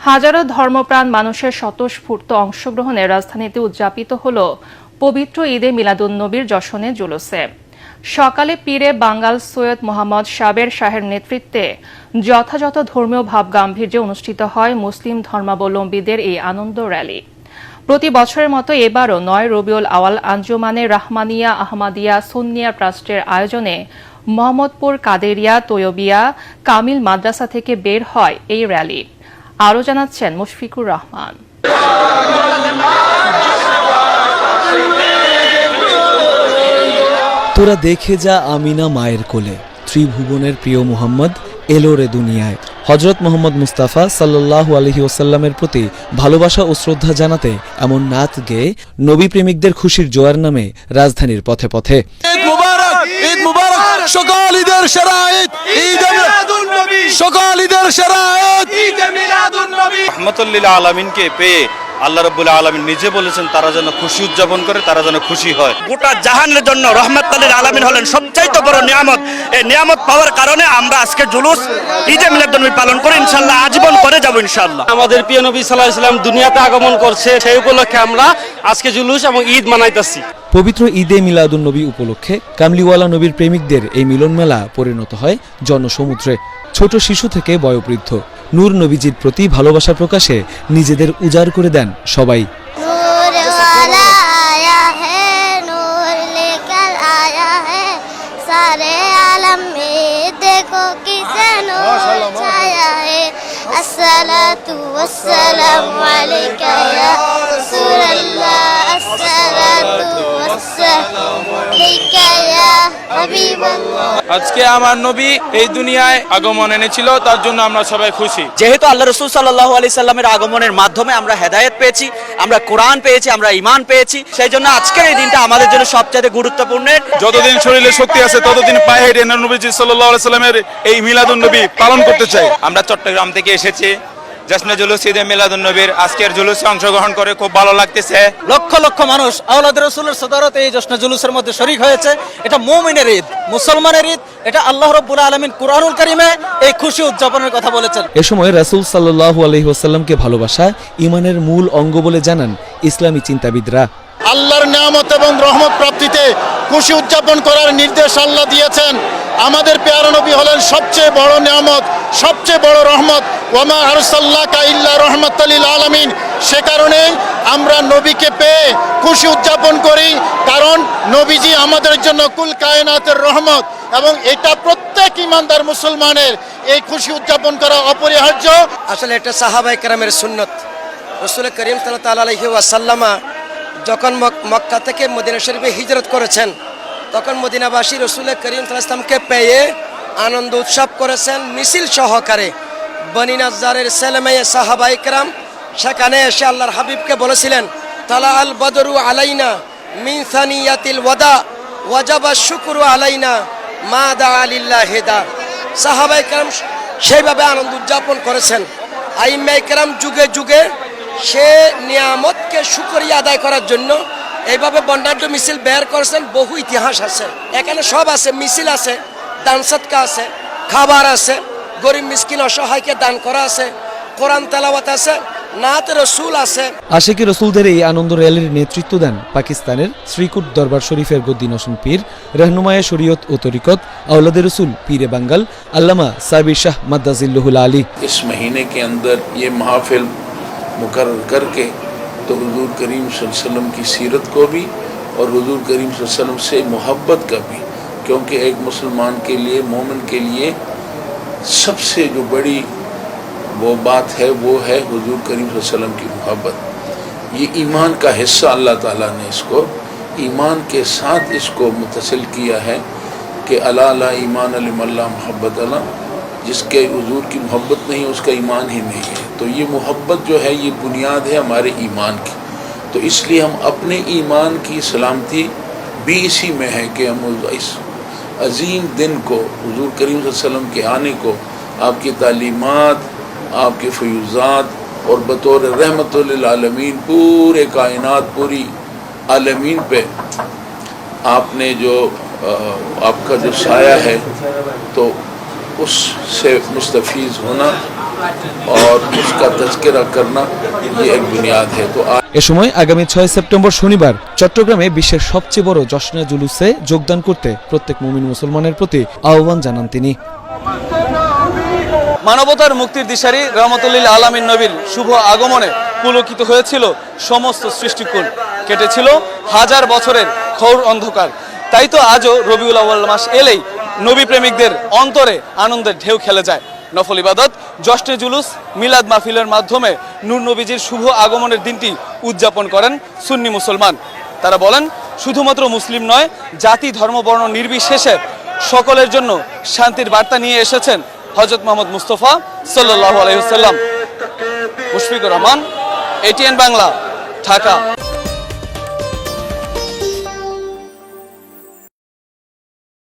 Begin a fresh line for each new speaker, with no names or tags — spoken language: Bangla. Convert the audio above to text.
হাজারো ধর্মপ্রাণ মানুষের স্বতঃস্ফূর্ত অংশগ্রহণে রাজধানীতে উদযাপিত হল পবিত্র ঈদে মিলাদুন্নবীর জশনে জুলুসে। সকালে পীরে বাঙ্গাল সৈয়দ মোহাম্মদ সাবের শাহের নেতৃত্বে যথাযথ ধর্মীয় ভাবগাম্ভীর্যে অনুষ্ঠিত হয় মুসলিম ধর্মাবলম্বীদের এই আনন্দ র্যালি। প্রতি বছরের মতো এবারও ৯ রবিউল আওয়াল আঞ্জুমানে রাহমানিয়া আহমাদিয়া সুন্নিয়া ট্রাস্টের আয়োজনে মোহাম্মদপুর কাদেরিয়া তৈয়বিয়া কামিল মাদ্রাসা থেকে বের হয় এই র্যালি। আরও জানাচ্ছেন মুশফিকুর রহমান।
তোরা দেখে যা আমিনা মায়ের কোলে, ত্রিভুবনের প্রিয় মুহাম্মদ এলো রে দুনিয়ায়। হযরত মুহাম্মদ মুস্তাফা সাল্লাল্লাহু আলাইহি ওয়াসাল্লামের প্রতি ভালোবাসা ও শ্রদ্ধা জানাতে এমন নাত গেয়ে নবী প্রেমিকদের খুশির জোয়ার নামে রাজধানীর পথে পথে।
ঈদ মুবারক, ঈদ মুবারক, সকল ঈদের সেরা ঈদ, ঈদে মিলাদুন্নবী, সকল ঈদের সেরা ঈদ, ঈদে মিলাদুন্নবী।
রহমাতুল লিল আলামিনকে পেয়ে আল্লাহ রাব্বুল আলামিন নিজে বলেছেন তারা যেন খুশি উদযাপন করে, তারা যেন খুশি হয়।
গোটা জাহানের জন্য রহমাতুল লিল আলামিন হলেন সবচাইতে বড় নিয়ামত। এই নিয়ামত পাওয়ার কারণে আমরা আজকে জুলুস ঈদে মিলাদুন্নবী পালন করি, ইনশাআল্লাহ আজীবন করে যাব ইনশাআল্লাহ।
আমাদের প্রিয় নবী সাল্লাল্লাহু আলাইহি ওয়াসাল্লাম দুনিয়াতে আগমন করছে, সেই উপলক্ষে আমরা আজকে জুলুস এবং ঈদ মানাইতেছি।
পবিত্র ঈদে মিলাদুন্নবী উপলক্ষে কামলিওয়ালা নবীর প্রেমিকদের এই মিলন মেলা পরিণত হয় জনসমুদ্রে। ছোট শিশু থেকে বয়োবৃদ্ধ নূর নবীজির প্রতি ভালোবাসা প্রকাশে নিজেদের উজাড় করে দেন সবাই।
আসসালাতু ওয়াসসালামু আলাইকা ইয়া রাসূলুল্লাহ, আসসালাতু ওয়াসসালামু আলাইকা ইয়া হাবিবাল্লাহ।
আজকে আমার নবী এই দুনিয়ায় আগমন এনেছিল, তার জন্য আমরা সবাই খুশি।
যেহেতু আল্লাহ রাসূল সাল্লাল্লাহু আলাইহি সাল্লামের আগমনের মাধ্যমে আমরা হেদায়েত পেয়েছি, আমরা কোরআন পেয়েছি, আমরা ঈমান পেয়েছি, সেই জন্য আজকের এই দিনটা আমাদের জন্য সবচেয়ে গুরুত্বপূর্ণ।
যতদিন শরীরে শক্তি আছে ততদিন পায়ে হেঁটে নবীজি সাল্লাল্লাহু আলাইহি সাল্লামের এই মিলাদুন্নবী পালন করতে চাই।
আমরা চট্টগ্রাম থেকে এসেছি জশ্নে জুলুস ঈদে মিলাদুন্নবীর আজকের জুলুসে অংশগ্রহণ করে খুব ভালো লাগতেছে।
লক্ষ লক্ষ মানুষ আওলাদে রাসূলের সদারতে এই জশ্নে জুলুসের মধ্যে শরীক হয়েছে। এটা মুমিনের ঈদ, মুসলমানের ঈদ। এটা আল্লাহ রাব্বুল আলামিন কুরআনুল কারীমে এই খুশি উদযাপনের কথা বলেছেন।
এ সময় রাসূল সাল্লাল্লাহু আলাইহি ওয়াসাল্লামকে ভালোবাসা ঈমানের মূল অঙ্গ বলে জানান ইসলামী চিন্তাবিদরা।
আল্লাহর নিয়ামত এবং রহমত প্রাপ্তিতে খুশি উদযাপন করার নির্দেশ আল্লাহ দিয়েছেন। আমাদের পেয়ারা নবী হলেন সবচেয়ে বড় নিয়ামত, সবচেয়ে বড় রহমত। ওয়ামা আরসালনাকা ইল্লা রাহমাতাল লিল আলামিন। সে কারণেই আমরা নবীকে পেয়ে খুশি উদযাপন করি, কারণ নবীজি আমাদের জন্য কুল কায়নাতের রহমত, এবং এটা প্রত্যেক ইমানদার মুসলমানের এই খুশি উদযাপন করা অপরিহার্য।
আসলে এটা সাহাবায়ে কেরামের সুন্নত। রাসূল করিম সাল্লাল্লাহু আলাইহি ওয়াসাল্লাম যখন মক্কা থেকে মদিনা শরীফে হিজরত করেছেন, তখন মদিনাবাসী রাসূল করিম সাল্লাল্লাহু আলাইহি ওয়াসাল্লামকে পেয়ে আনন্দ উৎসব করেছেন মিছিল সহকারে। বনি নাজ্জারের ছেলেমেয়ে সাহাবায়ে কেরাম সেখানে এসে আল্লাহর হাবিবকে বলেছিলেন, তালা আল বদরু আলাইনা মিন সানিয়াতিল ওয়াদা ওয়াজাবা শুকরু আলাইনা মা দা লিল্লাহি দা। সাহাবায়ে কেরাম সেইভাবে আনন্দ উদযাপন করেছেন। আইম্মায়ে কেরাম যুগে যুগে সে নিয়ামতকে শুকরিয়া আদায় করার জন্য এইভাবে বর্ণাঢ্য মিছিল বের করেছেন। বহু ইতিহাস আছে, এখানে সব আছে, মিছিল আছে, দান সদকা আছে, খাবার আছে, গরিব মিসকিন অসহায়কে দান করা আছে, কোরআন তেলাওয়াত আছে, নাত রসুল আছে।
আশিকি রসুলদের এই আনন্দ র্যালির নেতৃত্ব দেন পাকিস্তানের শ্রীকুট দরবার শরীফের গদ্দী নসুন পীর, रहनुमाए शरीयत व तरीक़त औलादे रसूल पीर बंगाल अल्लामा साबिर शाह मद्दाजिल्लुहुल आली।
इस महीने के अंदर ये महफिल मुकर्रर करके तो हुजूर करीम सल्लल्लाहु अलैहि वसल्लम की सीरत को भी और हुजूर करीम सल्लल्लाहु अलैहि वसल्लम से मोहब्बत का भी, क्योंकि एक मुसलमान के लिए, मोमिन के लिए सबसे जो बड़ी वो बात है वो है हुजूर करीम सल्लल्लाहु अलैहि वसल्लम की मोहब्बत। ये ईमान का हिस्सा अल्लाह ताला ने इसको ईमान के साथ इसको मुतसिल किया है कि अला ला ईमान लिमल्ला मोहब्बत अला, जिसके हुजूर की मोहब्बत नहीं उसका ईमान ही नहीं है। तो ये मोहब्बत जो है ये बुनियाद है हमारे ईमान की। तो इसलिए हम अपने ईमान की सलामती भी इसी में है कि हम इस अजीम दिन को, हुजूर करीम सल्लल्लाहु अलैहि वसल्लम के आने को, आपकी तालीमात, आपके फयूज़ात और बतौर रहमतुल लिल आलमीन पूरे कायनात, पूरी आलमीन पे आपने जो आपका जो साया है, तो उससे मुस्तफ़ीज़ होना और उसका तज़किरा करना ये एक बुनियाद है। तो
এ সময় আগামী 6 সেপ্টেম্বর শনিবার চট্টগ্রামে বিশ্বের সবচেয়ে বড় জশ্নে জুলুসে যোগদান করতে প্রত্যেক মুমিন মুসলমানের প্রতি আহ্বান জানান তিনি।
মানবতার মুক্তির দিশারি রহমতুল্লিল আলামিন নবীর শুভ আগমনে পুলকিত হয়েছিল সমস্ত সৃষ্টিকুল, কেটেছিল হাজার বছরের ঘোর অন্ধকার। তাই তো আজও রবিউল আউয়াল মাস এলেই নবী প্রেমিকদের অন্তরে আনন্দের ঢেউ খেলে যায়। নফল ইবাদত, জশ্নে জুলুস, মিলাদ মাহফিলের মাধ্যমে নূর নবীজির শুভ আগমনের দিনটি উদযাপন করেন সুন্নি মুসলমান। তারা বলেন, শুধুমাত্র মুসলিম নয়, জাতি ধর্ম বর্ণ নির্বিশেষে সকলের জন্য শান্তির বার্তা নিয়ে এসেছেন হযরত মুহাম্মদ মুস্তাফা সাল্লাল্লাহু আলাইহি ওয়াসাল্লাম। মুশফিকুর রহমান, ATN বাংলা, ঢাকা।